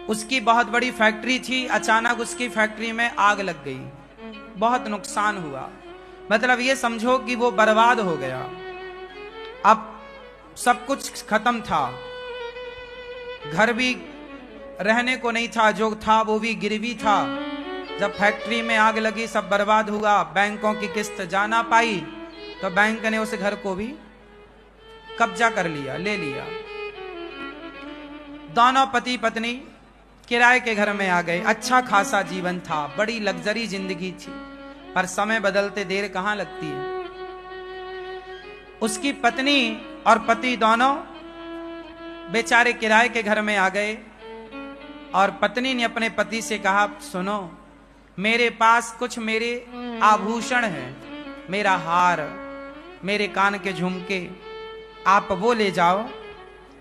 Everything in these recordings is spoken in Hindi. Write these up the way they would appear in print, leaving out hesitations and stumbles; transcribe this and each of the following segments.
उसकी बहुत बड़ी फैक्ट्री थी, अचानक उसकी फैक्ट्री में आग लग गई, बहुत नुकसान हुआ। मतलब ये समझो कि वो बर्बाद हो गया। अब सब कुछ खत्म था, घर भी रहने को नहीं था, जो था वो भी गिरवी था। जब फैक्ट्री में आग लगी, सब बर्बाद हुआ, बैंकों की किस्त जा ना पाई, तो बैंक ने उस घर को भी कब्जा कर लिया, ले लिया। दोनों पति पत्नी किराए के घर में आ गए। अच्छा खासा जीवन था, बड़ी लग्जरी जिंदगी थी, पर समय बदलते देर कहां लगती है। उसकी पत्नी और पति दोनों बेचारे किराए के घर में आ गए और पत्नी ने अपने पति से कहा, सुनो, मेरे पास कुछ मेरे आभूषण हैं, मेरा हार, मेरे कान के झुमके, आप वो ले जाओ,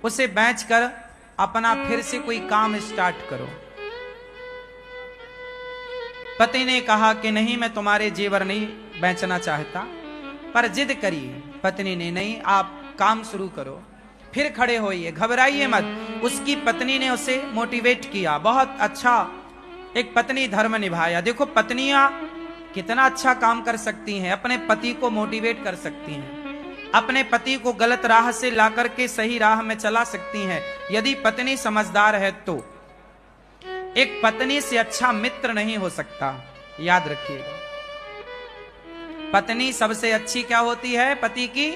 उसे बेचकर अपना फिर से कोई काम स्टार्ट करो। पति ने कहा कि नहीं, मैं तुम्हारे जेवर नहीं बेचना चाहता, पर जिद करी पत्नी ने, नहीं, आप काम शुरू करो, फिर खड़े होइए, घबराइए मत। उसकी पत्नी ने उसे मोटिवेट किया, बहुत अच्छा एक पत्नी धर्म निभाया। देखो पत्नियां कितना अच्छा काम कर सकती हैं, अपने पति को मोटिवेट कर सकती हैं, अपने पति को गलत राह से लाकर के सही राह में चला सकती हैं, यदि पत्नी समझदार है तो। एक पत्नी से अच्छा मित्र नहीं हो सकता, याद रखिएगा। पत्नी सबसे अच्छी क्या होती है? पति की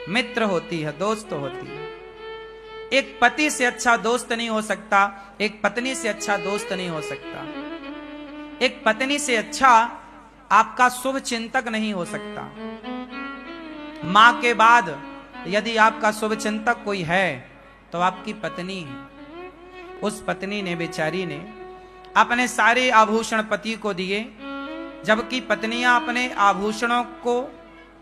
मित्र होती है, दोस्त होती है। एक पति से अच्छा दोस्त नहीं हो सकता, एक पत्नी से अच्छा दोस्त नहीं हो सकता, एक पत्नी से अच्छा आपका शुभ चिंतक नहीं हो सकता। मां के बाद यदि आपका शुभ चिंतक कोई है तो आपकी पत्नी है। उस पत्नी ने, बेचारी ने, अपने सारे आभूषण पति को दिए, जबकि पत्नियां अपने आभूषणों को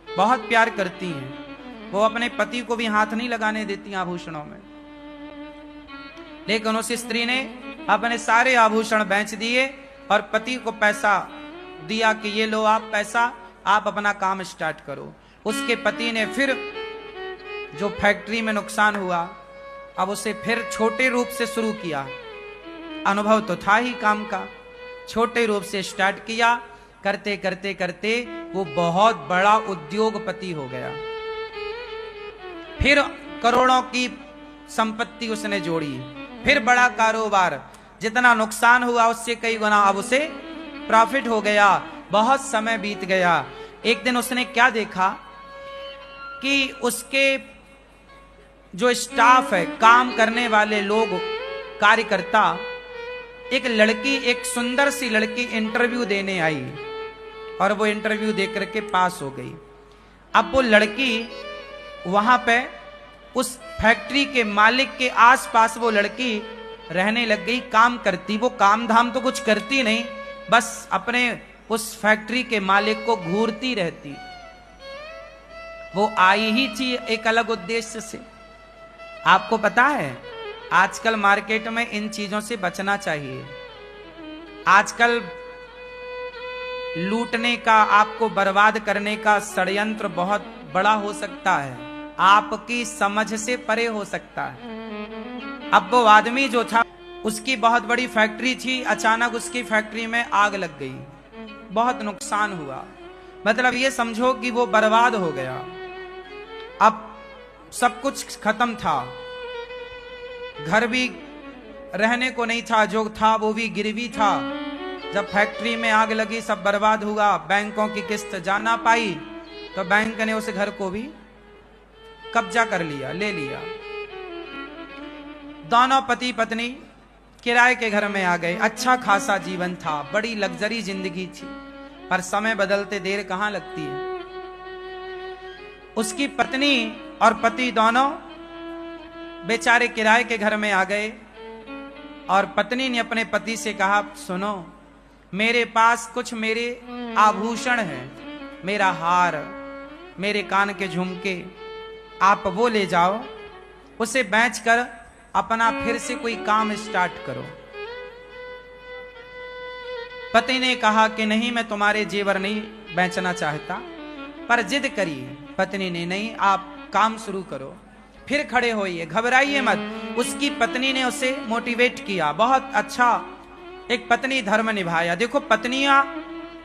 बहुत प्यार करती हैं, वो अपने पति को भी हाथ नहीं लगाने देती आभूषणों में। लेकिन उस स्त्री ने अपने सारे आभूषण बेच दिए और पति को पैसा दिया कि ये लो आप पैसा, आप अपना काम स्टार्ट करो। उसके पति ने फिर जो फैक्ट्री में नुकसान हुआ, अब उसे फिर छोटे रूप से शुरू किया। अनुभव तो था ही काम का, छोटे रूप से स्टार्ट किया, करते करते करते वो बहुत बड़ा उद्योगपति हो गया। फिर करोड़ों की संपत्ति उसने जोड़ी, फिर बड़ा कारोबार, जितना नुकसान हुआ उससे कई गुना अब उसे प्रॉफिट हो गया। बहुत समय बीत गया। एक दिन उसने क्या देखा कि उसके जो स्टाफ है, काम करने वाले लोग, कार्यकर्ता, एक लड़की, एक सुंदर सी लड़की इंटरव्यू देने आई और वो इंटरव्यू देकर के पास हो गई। अब वो लड़की वहां पे उस फैक्ट्री के मालिक के आसपास वो लड़की रहने लग गई, काम करती। वो काम धाम तो कुछ करती नहीं, बस अपने उस फैक्ट्री के मालिक को घूरती रहती। वो आई ही थी एक अलग उद्देश्य से। आपको पता है आजकल मार्केट में इन चीजों से बचना चाहिए। आजकल लूटने का, आपको बर्बाद करने का षड्यंत्र बहुत बड़ा हो सकता है, आपकी समझ से परे हो सकता है। अब वो आदमी जो था, उसकी बहुत बड़ी फैक्ट्री थी, अचानक उसकी फैक्ट्री में आग लग गई, बहुत नुकसान हुआ। मतलब ये समझो कि वो बर्बाद हो गया। अब सब कुछ खत्म था, घर भी रहने को नहीं था, जो था वो भी गिरवी था। जब फैक्ट्री में आग लगी, सब बर्बाद हुआ, बैंकों की किस्त जा ना पाई, तो बैंक ने उस घर को भी कब्जा कर लिया, ले लिया। दोनों पति पत्नी किराए के घर में आ गए। अच्छा खासा जीवन था, बड़ी लग्जरी जिंदगी थी, पर समय बदलते देर कहां लगती है। उसकी पत्नी और पति दोनों बेचारे किराए के घर में आ गए और पत्नी ने अपने पति से कहा, सुनो, मेरे पास कुछ मेरे आभूषण हैं, मेरा हार, मेरे कान के झुमके, आप वो ले जाओ, उसे बेचकर अपना फिर से कोई काम स्टार्ट करो। पति ने कहा कि नहीं, मैं तुम्हारे जेवर नहीं बेचना चाहता, पर जिद करी पत्नी ने, नहीं, आप काम शुरू करो, फिर खड़े होइए, घबराइए मत। उसकी पत्नी ने उसे मोटिवेट किया, बहुत अच्छा एक पत्नी धर्म निभाया। देखो पत्नियां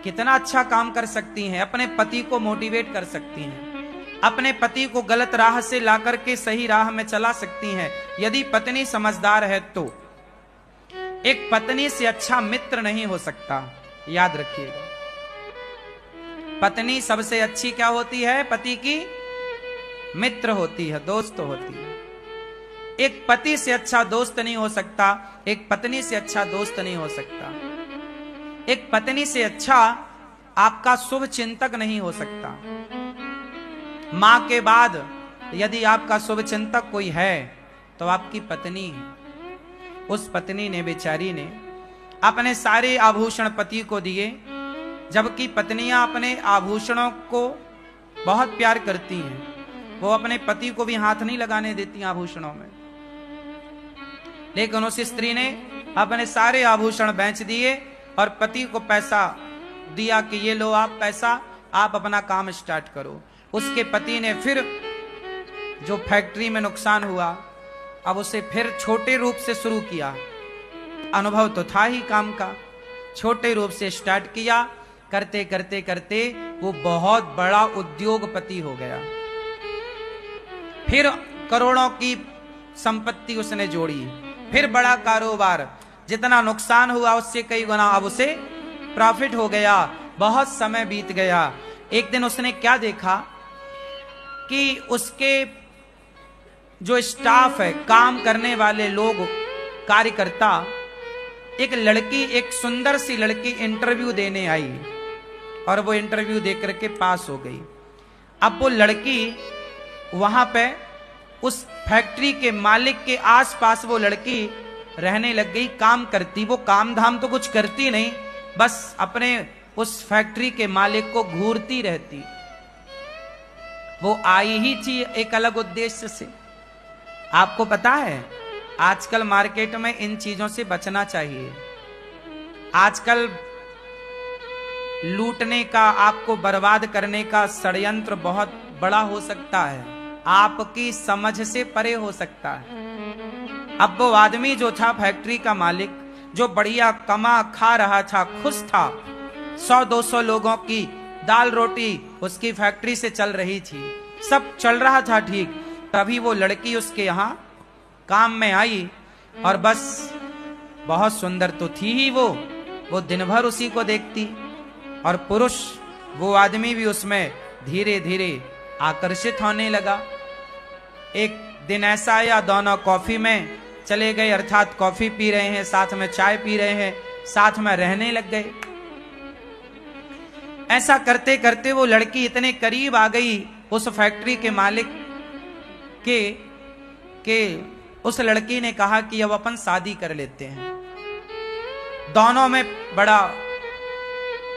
कितना अच्छा काम कर सकती हैं, अपने पति को मोटिवेट कर सकती हैं, अपने पति को गलत राह से लाकर के सही राह में चला सकती हैं, यदि पत्नी समझदार है तो। एक पत्नी से अच्छा मित्र नहीं हो सकता, याद रखिएगा। पत्नी सबसे अच्छी क्या होती है? पति की मित्र होती है, दोस्त होती है। एक पति से अच्छा दोस्त नहीं हो सकता, एक पत्नी से अच्छा दोस्त नहीं हो सकता, एक पत्नी से अच्छा आपका शुभ चिंतक नहीं हो सकता। मां के बाद यदि आपका शुभ चिंतक कोई है तो आपकी पत्नी है। उस पत्नी ने, बेचारी ने अपने सारे आभूषण पति को दिए, जबकि पत्नियां अपने आभूषणों को बहुत प्यार करती हैं, वो अपने पति को भी हाथ नहीं लगाने देती आभूषणों में। लेकिन उस स्त्री ने अपने सारे आभूषण बेच दिए और पति को पैसा दिया कि ये लो आप पैसा, आप अपना काम स्टार्ट करो। उसके पति ने फिर जो फैक्ट्री में नुकसान हुआ, अब उसे फिर छोटे रूप से शुरू किया। अनुभव तो था ही काम का, छोटे रूप से स्टार्ट किया। करते करते करते वो बहुत बड़ा उद्योगपति हो गया। फिर करोड़ों की संपत्ति उसने जोड़ी, फिर बड़ा कारोबार, जितना नुकसान हुआ उससे कई गुना अब उसे प्रॉफिट हो गया। बहुत समय बीत गया। एक दिन उसने क्या देखा कि उसके जो स्टाफ है, काम करने वाले लोग, कार्यकर्ता, एक लड़की, एक सुंदर सी लड़की इंटरव्यू देने आई और वो इंटरव्यू देकर के पास हो गई। अब वो लड़की वहां पे उस फैक्ट्री के मालिक के आसपास वो लड़की रहने लग गई, काम करती। वो काम धाम तो कुछ करती नहीं, बस अपने उस फैक्ट्री के मालिक को घूरती रहती। वो आई ही थी एक अलग उद्देश्य से। आपको पता है आजकल मार्केट में इन चीजों से बचना चाहिए। आजकल लूटने का, आपको बर्बाद करने का षड्यंत्र बहुत बड़ा हो सकता है, आपकी समझ से परे हो सकता है। अब वो आदमी जो था फैक्ट्री का मालिक, जो बढ़िया कमा खा रहा था, खुश था, 100-200 लोगों की दाल रोटी उसकी फैक्ट्री से चल रही थी, सब चल रहा था ठीक। तभी वो लड़की उसके यहाँ काम में आई और बस बहुत सुंदर तो थी ही वो दिन भर उसी को देखती और पुरुष, वो आदमी भी उसमें धीरे धीरे आकर्षित होने लगा। एक दिन ऐसा आया, दोनों कॉफी में चले गए, अर्थात कॉफी पी रहे हैं, साथ में चाय पी रहे हैं, साथ में रहने लग गए। ऐसा करते करते वो लड़की इतने करीब आ गई उस फैक्ट्री के मालिक के उस लड़की ने कहा कि अब अपन शादी कर लेते हैं। दोनों में बड़ा,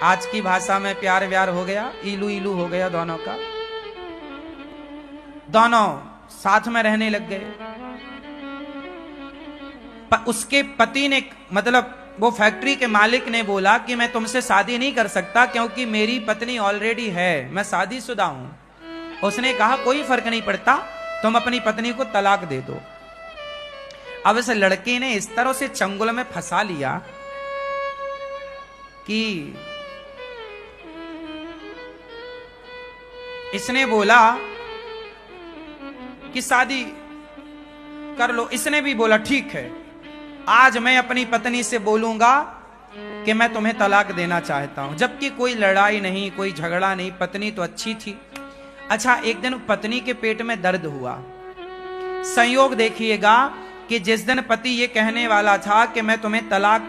आज की भाषा में प्यार व्यार हो गया, इलू इलू हो गया दोनों का। दोनों साथ में रहने लग गए। उसके पति ने, मतलब वो फैक्ट्री के मालिक ने बोला कि मैं तुमसे शादी नहीं कर सकता क्योंकि मेरी पत्नी ऑलरेडी है, मैं शादीशुदा हूं। उसने कहा कोई फर्क नहीं पड़ता, तुम अपनी पत्नी को तलाक दे दो। अब इस लड़की ने इस तरह से चंगुल में फंसा लिया कि इसने बोला कि शादी कर लो। इसने भी बोला ठीक है, आज मैं अपनी पत्नी से बोलूंगा कि मैं तुम्हें तलाक देना चाहता हूं। जबकि कोई लड़ाई नहीं, कोई झगड़ा नहीं, पत्नी तो अच्छी थी। अच्छा, एक दिन पत्नी के पेट में दर्द हुआ। संयोग देखिएगा कि जिस दिन पति ये कहने वाला था कि मैं तुम्हें तलाक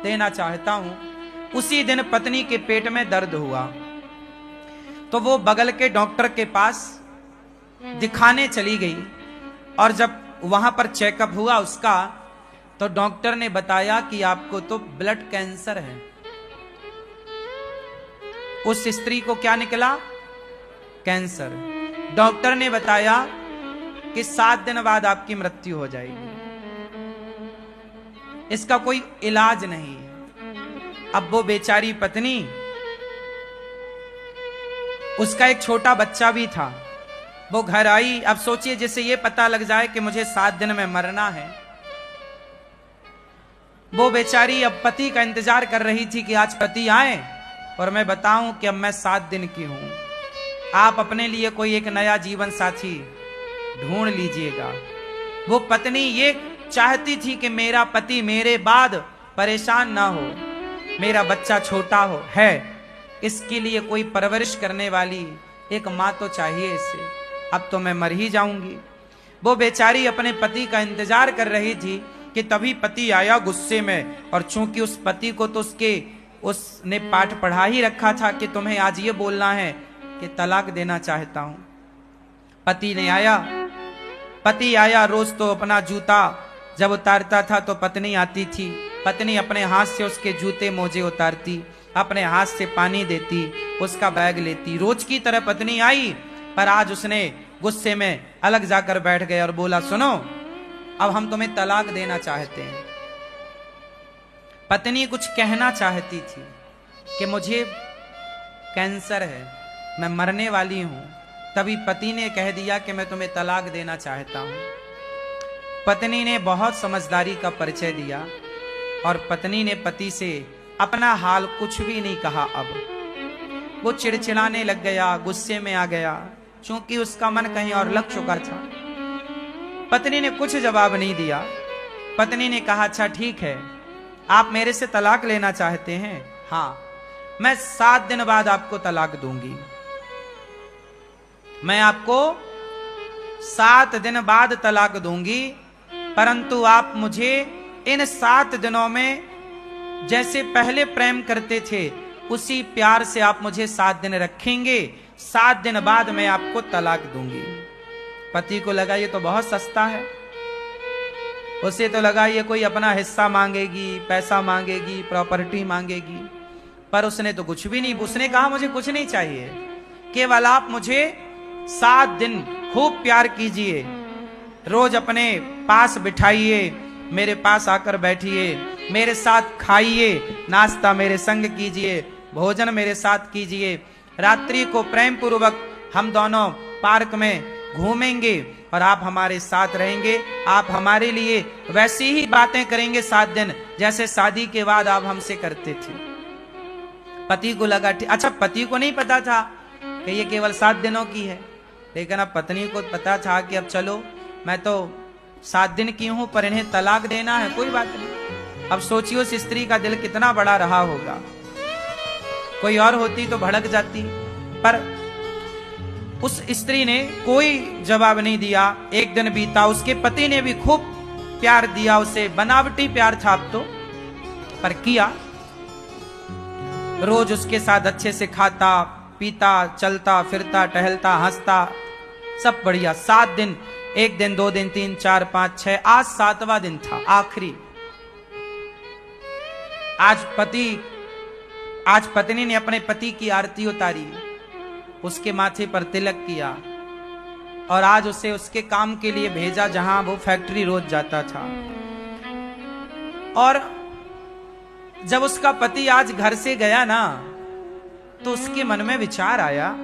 देना चाहता हूं, उसी दिन पत्नी के पेट में दर्द हुआ। तो वो बगल के डॉक्टर के पास दिखाने चली गई और जब वहां पर चेकअप हुआ उसका, तो डॉक्टर ने बताया कि आपको तो ब्लड कैंसर है। उस स्त्री को क्या निकला? कैंसर। डॉक्टर ने बताया कि 7 दिन बाद आपकी मृत्यु हो जाएगी, इसका कोई इलाज नहीं है। अब वो बेचारी पत्नी, उसका एक छोटा बच्चा भी था, वो घर आई। अब सोचिए, जैसे ये पता लग जाए कि मुझे 7 दिन में मरना है। वो बेचारी अब पति का इंतजार कर रही थी कि आज पति आए और मैं बताऊं कि अब मैं 7 दिन की हूं। आप अपने लिए कोई एक नया जीवन साथी ढूंढ लीजिएगा। वो पत्नी ये चाहती थी कि मेरा पति मेरे बाद परेशान ना हो, मेरा बच्चा छोटा हो है, इसके लिए कोई परवरिश करने वाली एक माँ तो चाहिए इसे। अब तो मैं मर ही जाऊंगी। वो बेचारी अपने पति का इंतजार कर रही थी कि तभी पति आया गुस्से में। और चूंकि उस पति को तो उसने पाठ पढ़ा ही रखा था कि तुम्हें आज ये बोलना है कि तलाक देना चाहता हूं। पति आया। रोज तो अपना जूता जब उतारता था तो पत्नी आती थी। पत्नी अपने हाथ से उसके जूते मोजे उतारती, अपने हाथ से पानी देती, उसका बैग लेती। रोज की तरह पत्नी आई, पर आज उसने गुस्से में अलग जाकर बैठ गया और बोला, सुनो, अब हम तुम्हें तलाक देना चाहते हैं। पत्नी कुछ कहना चाहती थी कि मुझे कैंसर है, मैं मरने वाली हूं। तभी पति ने कह दिया कि मैं तुम्हें तलाक देना चाहता हूं। पत्नी ने बहुत समझदारी का परिचय दिया और पत्नी ने पति से अपना हाल कुछ भी नहीं कहा। अब वो चिड़चिड़ाने लग गया, गुस्से में आ गया, क्योंकि उसका मन कहीं और लग चुका था। पत्नी ने कुछ जवाब नहीं दिया। पत्नी ने कहा, अच्छा ठीक है, आप मेरे से तलाक लेना चाहते हैं? हाँ, मैं 7 दिन बाद आपको तलाक दूंगी। मैं आपको 7 दिन बाद तलाक दूंगी, परंतु आप मुझे इन 7 दिनों में जैसे पहले प्रेम करते थे उसी प्यार से आप मुझे 7 दिन रखेंगे। 7 दिन बाद मैं आपको तलाक दूंगी। पति को लगा ये तो बहुत सस्ता है। उसे तो लगा ये कोई अपना हिस्सा मांगेगी, पैसा मांगेगी, प्रॉपर्टी मांगेगी, पर उसने तो कुछ भी नहीं। उसने कहा, मुझे कुछ नहीं चाहिए, केवल आप मुझे 7 दिन खूब प्यार कीजिए, रोज अपने पास बिठाइए, मेरे पास आकर बैठिए, मेरे साथ खाइए, नाश्ता मेरे संग कीजिए, भोजन मेरे साथ कीजिए, रात्रि को प्रेम पूर्वक हम दोनों पार्क में घूमेंगे और आप हमारे साथ रहेंगे। आप हमारे लिए वैसी ही बातें करेंगे 7 दिन जैसे शादी के बाद आप हमसे करते थे। पति को लगा, अच्छा, पति को नहीं पता था कि ये केवल 7 दिनों की है, लेकिन अब पत्नी को पता था कि अब चलो, मैं तो 7 दिन की हूं, पर इन्हें तलाक देना है, कोई बात नहीं। अब सोचिए उस स्त्री का दिल कितना बड़ा रहा होगा। कोई और होती तो भड़क जाती, पर उस स्त्री ने कोई जवाब नहीं दिया। एक दिन बीता, उसके पति ने भी खूब प्यार दिया उसे, बनावटी प्यार था अब तो, पर किया। रोज उसके साथ अच्छे से खाता पीता, चलता फिरता, टहलता, हंसता, सब बढ़िया। 7 दिन, 1 दिन, 2 दिन, 3, 4, 5, 6, आज 7वां दिन था, आखिरी। आज पत्नी ने अपने पति की आरती उतारी, उसके माथे पर तिलक किया और आज उसे उसके काम के लिए भेजा जहां वो फैक्ट्री रोज जाता था। और जब उसका पति आज घर से गया ना, तो उसके मन में विचार आया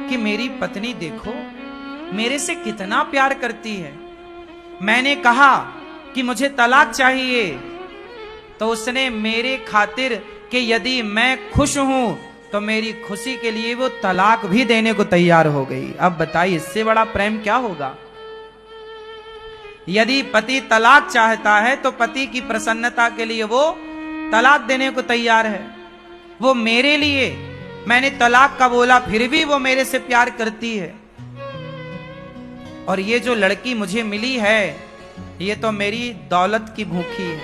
कि मेरी पत्नी देखो मेरे से कितना प्यार करती है। मैंने कहा कि मुझे तलाक चाहिए, तो उसने मेरे खातिर कि यदि मैं खुश हूं तो मेरी खुशी के लिए वो तलाक भी देने को तैयार हो गई। अब बताइए इससे बड़ा प्रेम क्या होगा। यदि पति तलाक चाहता है तो पति की प्रसन्नता के लिए वो तलाक देने को तैयार है। वो मेरे लिए, मैंने तलाक का बोला फिर भी वो मेरे से प्यार करती है। और ये जो लड़की मुझे मिली है ये तो मेरी दौलत की भूखी है।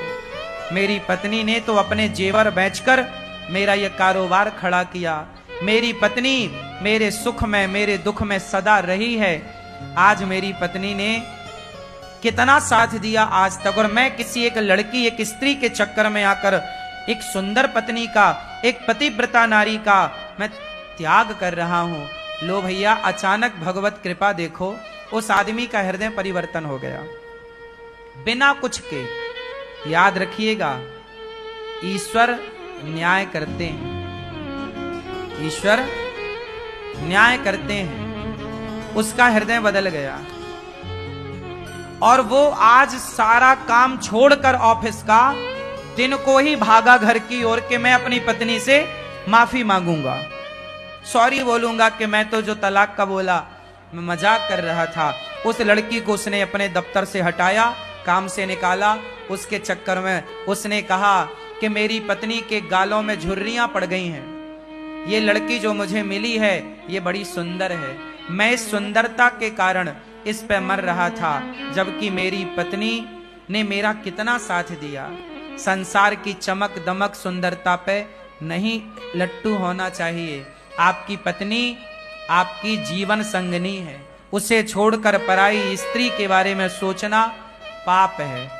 मेरी पत्नी ने तो अपने जेवर बेचकर मेरा ये कारोबार खड़ा किया। मेरी पत्नी मेरे सुख में मेरे दुख में सदा रही है। आज मेरी पत्नी ने कितना साथ दिया आज तक, और मैं किसी एक लड़की, एक स्त्री के चक्कर में आकर एक सुंदर पत्नी का, एक पतिव्रता नारी का मैं त्याग कर रहा हूं। लो भैया, अचानक भगवत कृपा देखो, उस आदमी का हृदय परिवर्तन हो गया बिना कुछ के। याद रखिएगा, ईश्वर न्याय करते हैं, ईश्वर न्याय करते हैं। उसका हृदय बदल गया और वो आज सारा काम छोड़कर ऑफिस का दिन को ही भागा घर की ओर के मैं अपनी पत्नी से माफी मांगूंगा, सॉरी बोलूंगा कि मैं तो जो तलाक का बोला मैं मजाक कर रहा था। उस लड़की को उसने अपने दफ्तर से हटाया, काम से निकाला। उसके चक्कर में उसने कहा कि मेरी पत्नी के गालों में झुर्रियां पड़ गई हैं, ये लड़की जो मुझे मिली है ये बड़ी सुंदर है, मैं इस सुंदरता के कारण इस पे मर रहा था, जबकि मेरी पत्नी ने मेरा कितना साथ दिया। संसार की चमक दमक सुंदरता पे नहीं लट्टू होना चाहिए। आपकी पत्नी आपकी जीवन संगनी है, उसे छोड़कर पराई स्त्री के बारे में सोचना पाप है।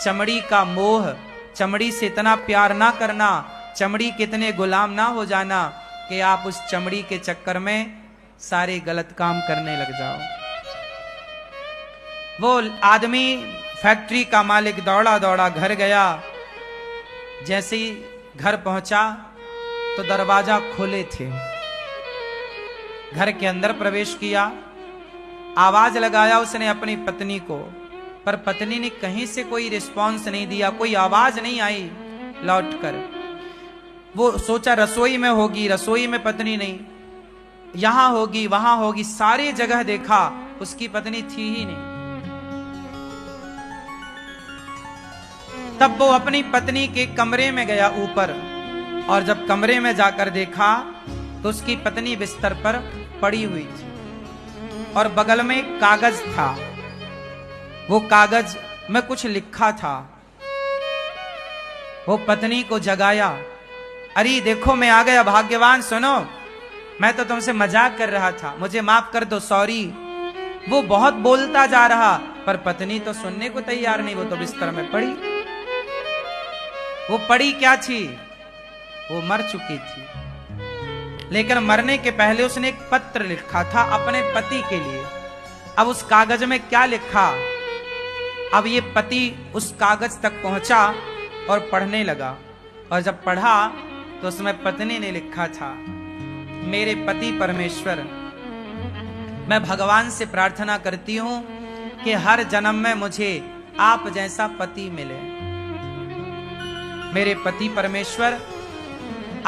चमड़ी का मोह, चमड़ी से इतना प्यार ना करना, चमड़ी के इतने गुलाम ना हो जाना कि आप उस चमड़ी के चक्कर में सारे गलत काम करने लग जाओ। वो आदमी फैक्ट्री का मालिक दौड़ा दौड़ा घर गया। जैसे ही घर पहुंचा तो दरवाजा खोले थे। घर के अंदर प्रवेश किया, आवाज लगाया उसने अपनी पत्नी को, पर पत्नी ने कहीं से कोई रिस्पांस नहीं दिया, कोई आवाज नहीं आई लौटकर। वो सोचा रसोई में होगी, रसोई में पत्नी नहीं, यहां होगी वहां होगी, सारी जगह देखा, उसकी पत्नी थी ही नहीं। तब वो अपनी पत्नी के कमरे में गया ऊपर, और जब कमरे में जाकर देखा तो उसकी पत्नी बिस्तर पर पड़ी हुई थी और बगल में एक कागज था। वो कागज में कुछ लिखा था। वो पत्नी को जगाया, अरे देखो मैं आ गया, भाग्यवान, सुनो मैं तो तुमसे मजाक कर रहा था, मुझे माफ कर दो, सॉरी। वो बहुत बोलता जा रहा, पर पत्नी तो सुनने को तैयार नहीं, वो तो बिस्तर में पड़ी। वो पड़ी क्या थी? वो मर चुकी थी, लेकिन मरने के पहले उसने एक पत्र लिखा था अपने पति के लिए। अब उस कागज में क्या लिखा? अब ये पति उस कागज तक पहुंचा और पढ़ने लगा, और जब पढ़ा तो उसमें पत्नी ने लिखा था, मेरे पति परमेश्वर, मैं भगवान से प्रार्थना करती हूं कि हर जन्म में मुझे आप जैसा पति मिले। मेरे पति परमेश्वर,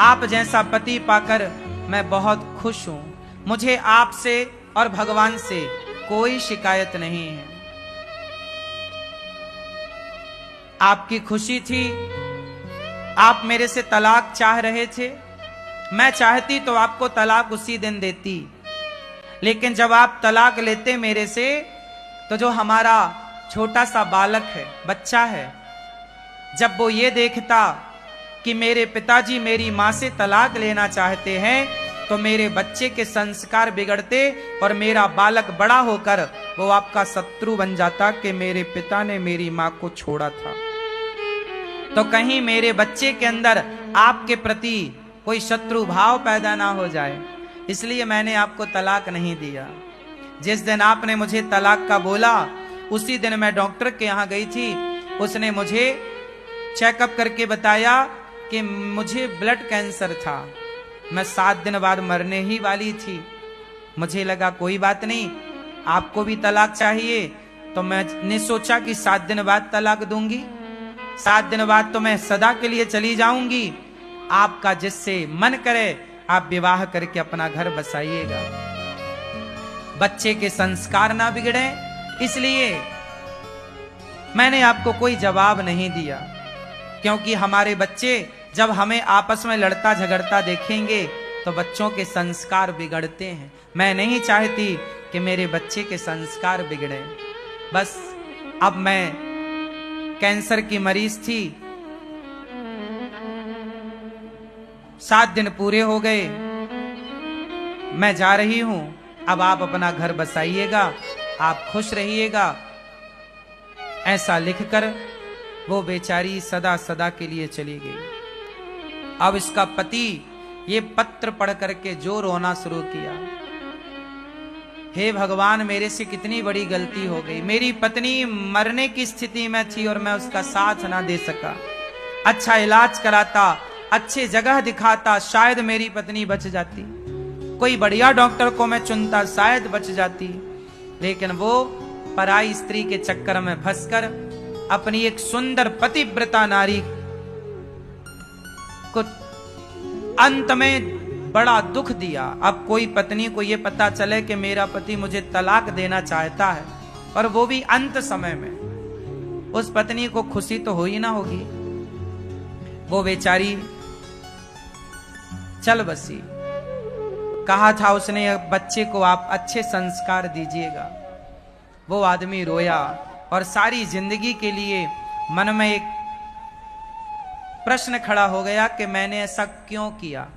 आप जैसा पति पाकर मैं बहुत खुश हूं, मुझे आपसे और भगवान से कोई शिकायत नहीं है। आपकी खुशी थी, आप मेरे से तलाक चाह रहे थे, मैं चाहती तो आपको तलाक उसी दिन देती, लेकिन जब आप तलाक लेते मेरे से, तो जो हमारा छोटा सा बालक है, बच्चा है, जब वो ये देखता कि मेरे पिताजी मेरी मां से तलाक लेना चाहते हैं, तो मेरे बच्चे के संस्कार बिगड़ते और मेरा बालक बड़ा होकर वो आपका शत्रु बन जाता कि मेरे पिता ने मेरी मां को छोड़ा था। तो कहीं मेरे बच्चे के अंदर आपके प्रति कोई शत्रु भाव पैदा ना हो जाए, इसलिए मैंने आपको तलाक नहीं दिया। जिस दिन आपने मुझे तलाक का बोला, उसी दिन मैं डॉक्टर के यहां गई थी। उसने मुझे चेकअप करके बताया कि मुझे ब्लड कैंसर था, मैं 7 दिन बाद मरने ही वाली थी। मुझे लगा कोई बात नहीं, आपको भी तलाक चाहिए, तो मैंने सोचा कि 7 दिन बाद तलाक दूंगी, 7 दिन बाद तो मैं सदा के लिए चली जाऊंगी। आपका जिससे मन करे आप विवाह करके अपना घर बसाइएगा, बच्चे के संस्कार ना बिगड़े, इसलिए मैंने आपको कोई जवाब नहीं दिया। क्योंकि हमारे बच्चे जब हमें आपस में लड़ता झगड़ता देखेंगे तो बच्चों के संस्कार बिगड़ते हैं। मैं नहीं चाहती कि मेरे बच्चे के संस्कार बिगड़े। बस अब मैं कैंसर की मरीज थी, 7 दिन पूरे हो गए, मैं जा रही हूं, अब आप अपना घर बसाइएगा, आप खुश रहिएगा। ऐसा लिखकर वो बेचारी सदा सदा के लिए चली गई। अब इसका पति ये पत्र पढ़ करके जो रोना शुरू किया, हे भगवान, मेरे से कितनी बड़ी गलती हो गई, मेरी पत्नी मरने की स्थिति में थी और मैं उसका साथ ना दे सका। अच्छा इलाज कराता, अच्छे जगह दिखाता, शायद मेरी पत्नी बच जाती। कोई बढ़िया डॉक्टर को मैं चुनता, शायद बच जाती। लेकिन वो पराई स्त्री के चक्कर में फंसकर अपनी एक सुंदर पतिव्रता नारी को अंत में बड़ा दुख दिया। अब कोई पत्नी को यह पता चले कि मेरा पति मुझे तलाक देना चाहता है, और वो भी अंत समय में, उस पत्नी को खुशी तो हो ही ना होगी। वो बेचारी चल बसी। कहा था उसने बच्चे को आप अच्छे संस्कार दीजिएगा। वो आदमी रोया और सारी जिंदगी के लिए मन में एक प्रश्न खड़ा हो गया कि मैंने ऐसा क्यों किया।